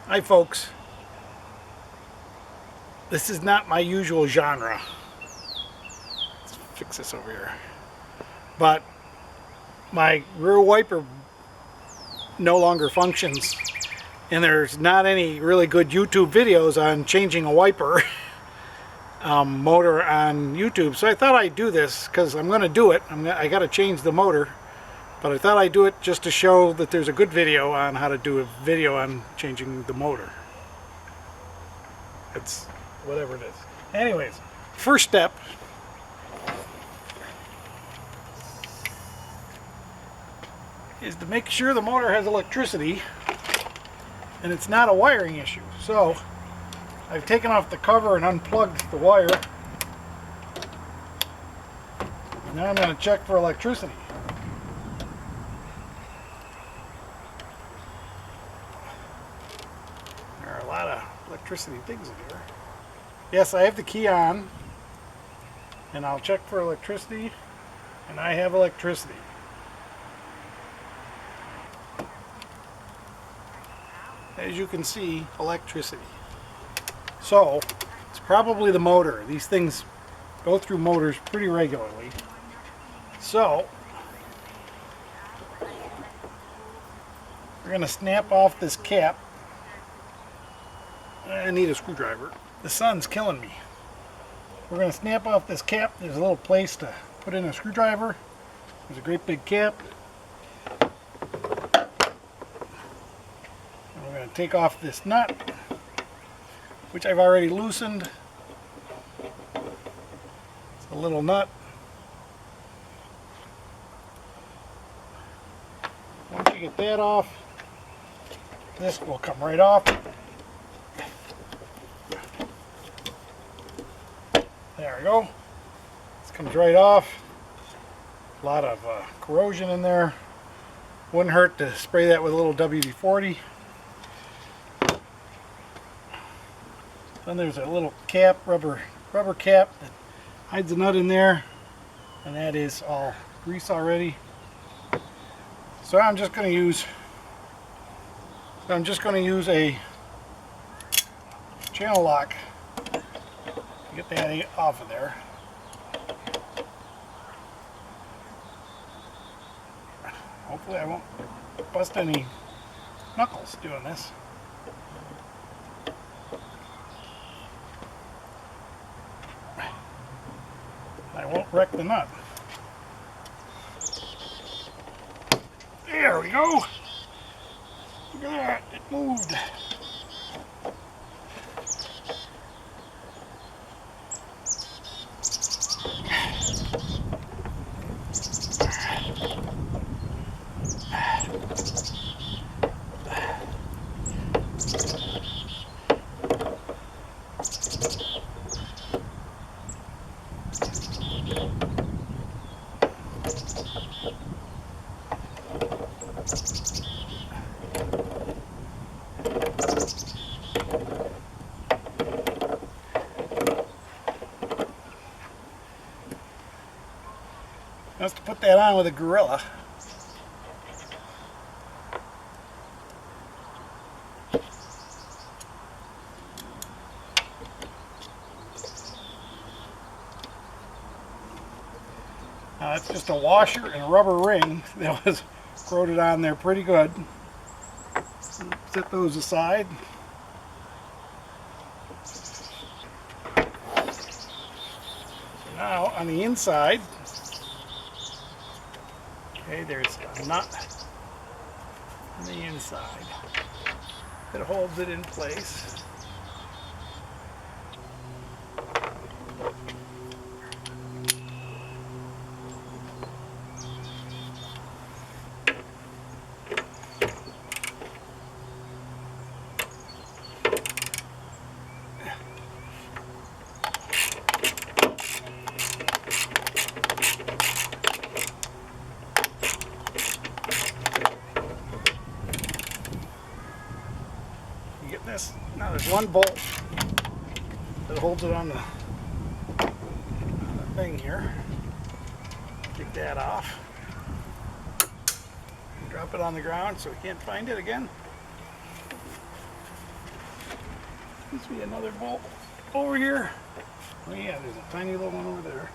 Hi folks, this is not my usual genre. Let's fix this over here. But my rear wiper no longer functions, and there's not any really good YouTube videos on changing a wiper motor on YouTube. So I thought I'd do this because I'm going to do it. I got to change the motor, but I thought I'd do it just to show that there's a good video on how to do a video on changing the motor. It's whatever it is. Anyways, first step is to make sure the motor has electricity and it's not a wiring issue. So I've taken off the cover and unplugged the wire. Now I'm going to check for electricity. There are a lot of electricity things in here. Yes, I have the key on, and I'll check for electricity, and I have electricity. As you can see, electricity. So it's probably the motor. These things go through motors pretty regularly. So we're going to snap off this cap. I need a screwdriver. The sun's killing me. We're going to snap off this cap. There's a little place to put in a screwdriver. There's a great big cap. And we're going to take off this nut, which I've already loosened. It's a little nut. Once you get that off, this will come right off. There we go. This comes right off. A lot of corrosion in there. Wouldn't hurt to spray that with a little WD-40. Then there's a little cap, rubber cap that hides the nut in there, and that is all grease already. So I'm just going to use a channel lock to get that off of there. Hopefully I won't bust any knuckles doing this. I won't wreck the nut. There we go. Look at that, it moved. Let's put that on with a gorilla. Now that's just a washer and a rubber ring that was corroded on there pretty good. Set those aside. Now on the inside, okay, there's a nut on the inside that holds it in place. This. Now there's one bolt that holds it on the thing here. Take that off. Drop it on the ground so we can't find it again. Seems to be another bolt over here. Oh yeah, there's a tiny little one over there.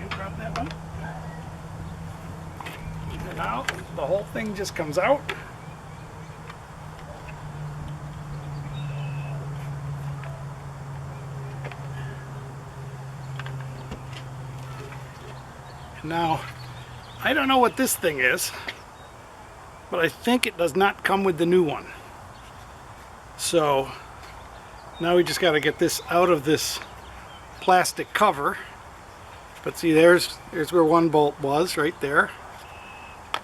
Drop that one. And now the whole thing just comes out. And now, I don't know what this thing is, but I think it does not come with the new one. So now we just got to get this out of this plastic cover. But see, there's where one bolt was, right there.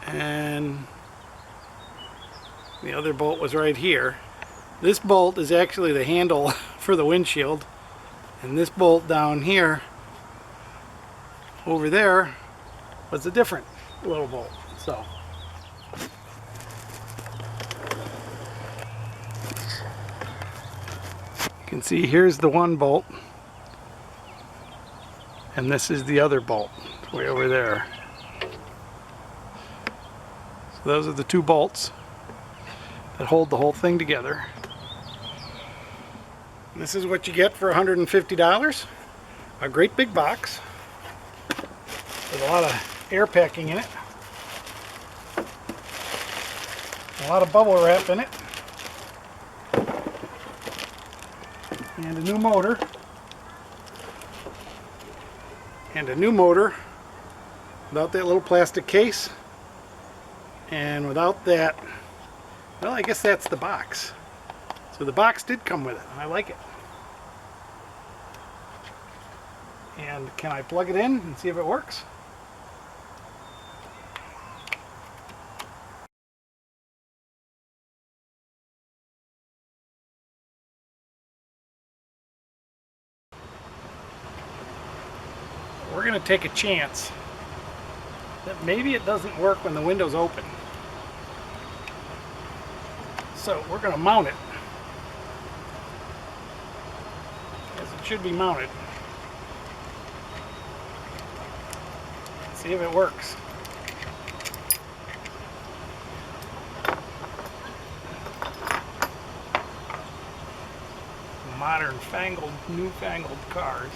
And the other bolt was right here. This bolt is actually the handle for the windshield. And this bolt down here, over there, was a different little bolt. So you can see here's the one bolt. And this is the other bolt, way over there. So those are the two bolts that hold the whole thing together. And this is what you get for $150. A great big box with a lot of air packing in it. A lot of bubble wrap in it. And a new motor. And a new motor without that little plastic case, and without that, well, I guess that's the box. So the box did come with it, and I like it. And can I plug it in and see if it works? We're going to take a chance that maybe it doesn't work when the window's open. So we're going to mount it as it should be mounted. See if it works. Modern, newfangled cars.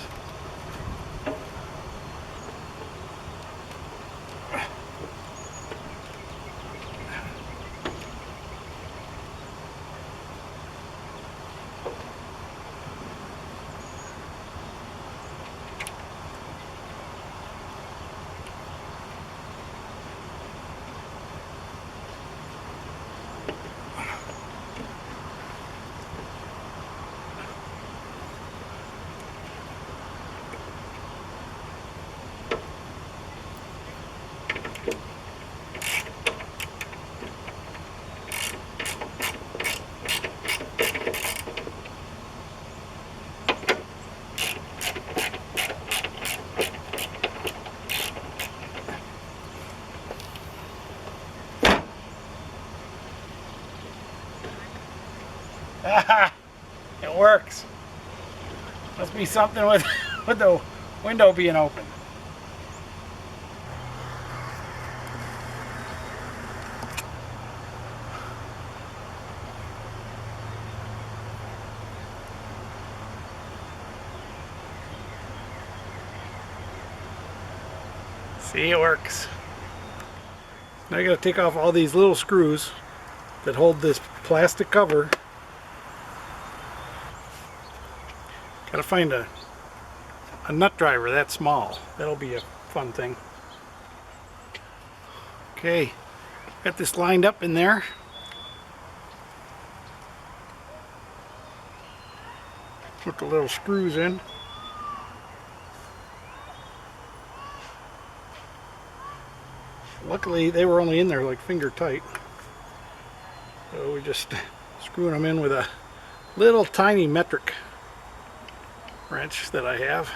It works. Must be something with the window being open. See, it works. Now you gotta take off all these little screws that hold this plastic cover. Gotta find a nut driver that small. That'll be a fun thing. Okay, got this lined up in there. Put the little screws in. Luckily they were only in there like finger tight. So we just screwing them in with a little tiny metric wrench that I have.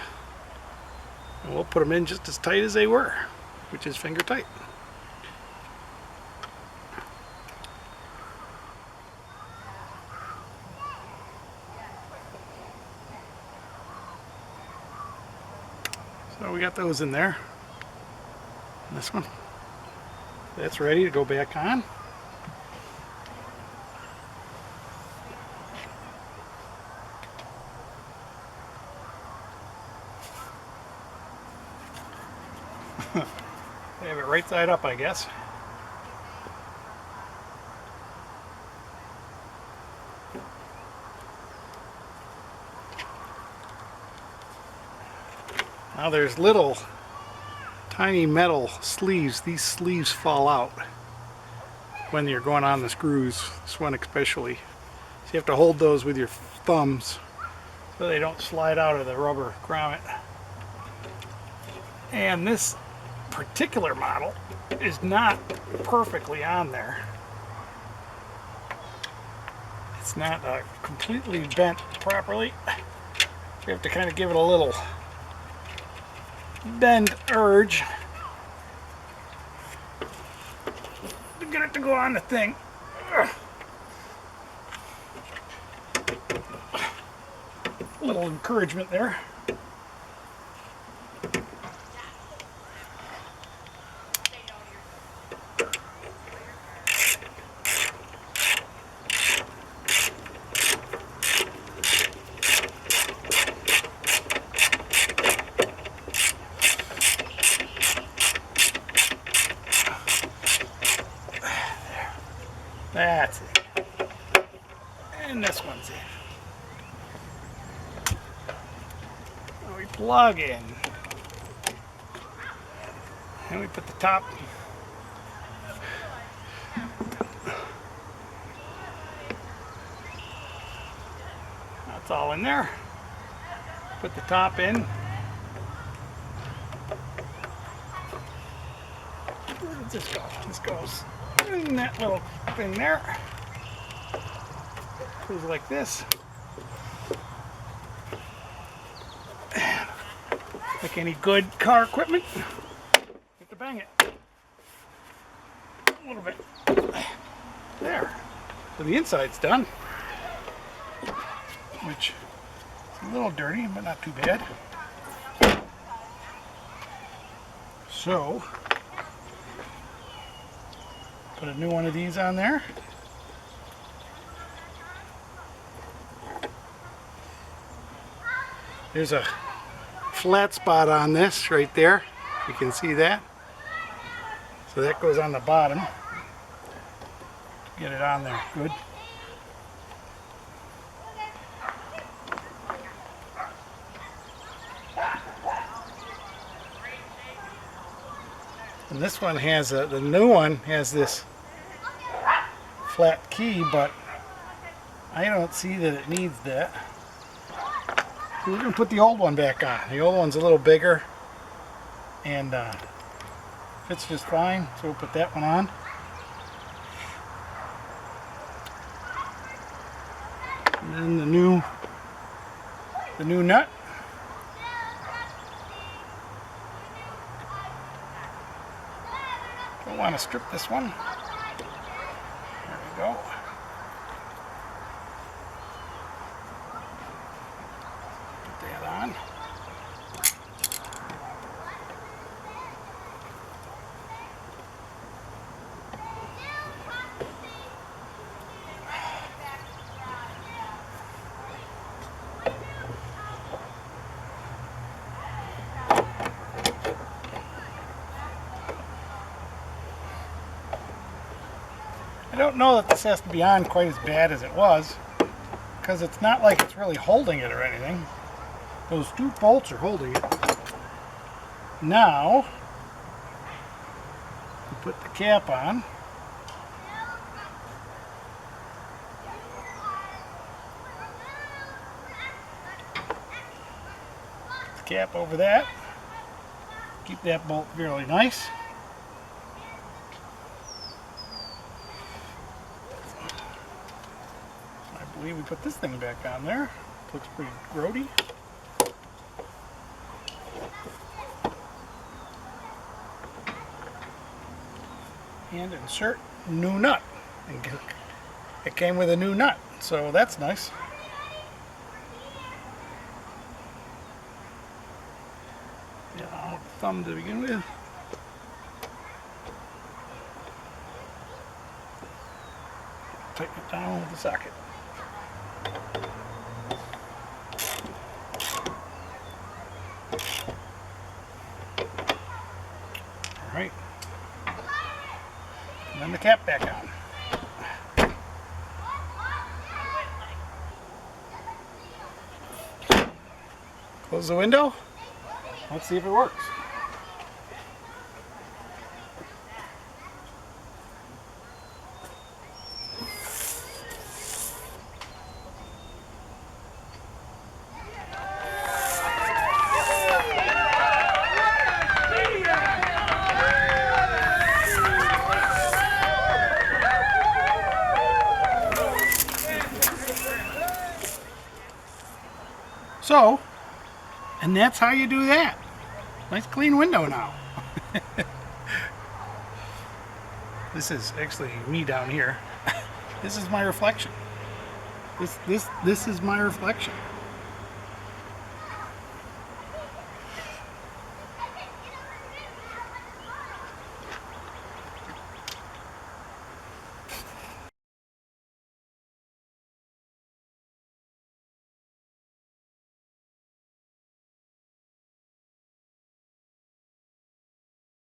And we'll put them in just as tight as they were, which is finger tight. So we got those in there. And this one, that's ready to go back on. They have it right side up, I guess. Now there's little tiny metal sleeves. These sleeves fall out when you're going on the screws, this one especially. So you have to hold those with your thumbs so they don't slide out of the rubber grommet. And this particular model is not perfectly on there. It's not completely bent properly. You have to kind of give it a little bend urge to get it to go on the thing. A little encouragement there. That's it. And this one's in. So we plug in. And we put the top. That's all in there. Put the top in. Where does this go? This goes in that little thing there. Goes like this. Like any good car equipment, you have to bang it a little bit. There. So the inside's done, which is a little dirty, but not too bad. So put a new one of these on there. There's a flat spot on this right there. You can see that. So that goes on the bottom. Get it on there. Good. And this one has the new one has this flat key, but I don't see that it needs that. So we're going to put the old one back on. The old one's a little bigger and fits just fine, so we'll put that one on. And then the new nut. Don't want to strip this one. There we go. Put that on. I don't know that this has to be on quite as bad as it was, because it's not like it's really holding it or anything. Those two bolts are holding it. Now, we put the cap on. The cap over that. Keep that bolt fairly nice. believe we put this thing back on there. Looks pretty grody. And insert new nut. And it came with a new nut, so that's nice. Yeah, thumb to begin with. Tighten it down with the socket. Alright. And then the cap back on. Close the window. Let's see if it works. So, and that's how you do that. Nice clean window now. This is actually me down here. This is my reflection. This is my reflection.